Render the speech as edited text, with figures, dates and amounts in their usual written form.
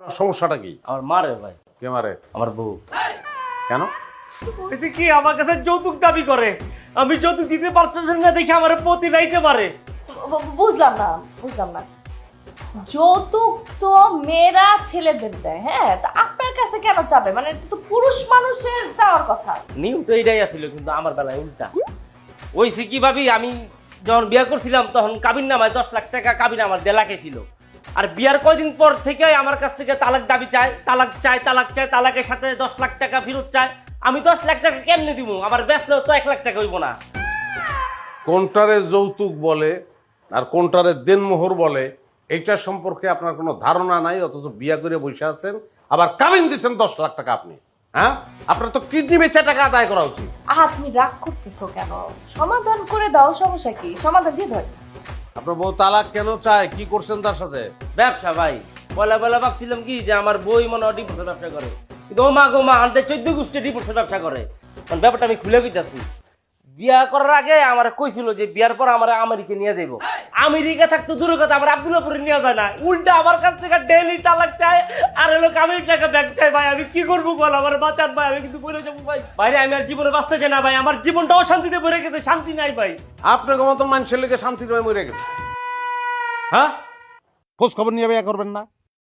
সমস্যাটা কি? আমার মারে ভাই। কে মারে? আমার বউ। কেন? এটা কি আমার কাছে যৌতুক দাবি করে? আমি যৌতুক দিতে পারতেছি না দেখে আমার প্রতি নাইতে পারে। বুঝলাম না যৌতুক তো মেয়েরা ছেলেদের দেয়, হ্যাঁ, তা আপনার কাছে কেন চাবে? মানে এটা তো পুরুষ মানুষের চাওয়ার কথা। নিয়ম তো এইটাই আছিল, কিন্তু আমার বেলায় উল্টা ওইসি কি ভাবি, আমি যখন বিয়ে করছিলাম তখন কাবিন নামায় 10 লাখ টাকা কাবিন আমার দেলাকে ছিল। আর বিয়ার কয়দিন পর থেকে আমার কাছ থেকে তালাক দাবি চায়, তালাকের সাথে 10 লাখ টাকা ফেরত চায়। আমি 10 লাখ টাকা কেমনে দিব? আমার বেচলেও তো 1 লাখ টাকা হইব না। কোনটারে যৌতুক বলে আর কোনটারে দেনমোহর বলে এইটা সম্পর্কে আপনার কোনো ধারণা নাই, অথচ বিয়া করে বসে আছেন, আবার কাবিন দিচ্ছেন 10 লাখ টাকা আপনি। হ্যাঁ, আপনার তো কিডনি বেচে টাকা আদায় করা উচিত। তুমি রাগ করতেছো কেন? সমাধান করে দাও, সমস্যা কি? সমাধান দিয়ে ধর। আপনার বউ তালাক কেন চায়? কি করছেন তার সাথে? ব্যবসা ভাই। বলা ভাবছিলাম কি যে আমার বই মনে হয় ডিভোর্সের ব্যবসা করে, কিন্তু ও মা গো মা, আনতে 14 গোষ্ঠী ডিভোর্সের ব্যবসা করে। কারণ ব্যাপারটা আমি খুলে দিতেছি। বিয়া করার আগে আমার কইছিল যে বিয়ার পর আমার আমেরিকা নিয়ে যাবো। আমেরিকা থাকতো দূরের কথা, আমার আব্দুল্লাহপুরে নিয়ে যায় না, উল্টা আমার কাছ থেকে ডেইলি তালাক চায় আর হলো কামির টাকা ব্যাগ চায়। ভাই আমি কি করবো বল? আমার বাঁচান ভাই, আমি কিন্তু বলে যাবো ভাই। বাইরে আমি আর জীবনে বাঁচতে চাই না ভাই, আমার জীবনটা অশান্তিতে ভরে গেছে, শান্তি নাই ভাই। আপনাকে মতো মানুষের লেগে শান্তির মরে গেছে। হ্যাঁ, খোঁজ খবর নিয়ে বিয়ে করবেন না?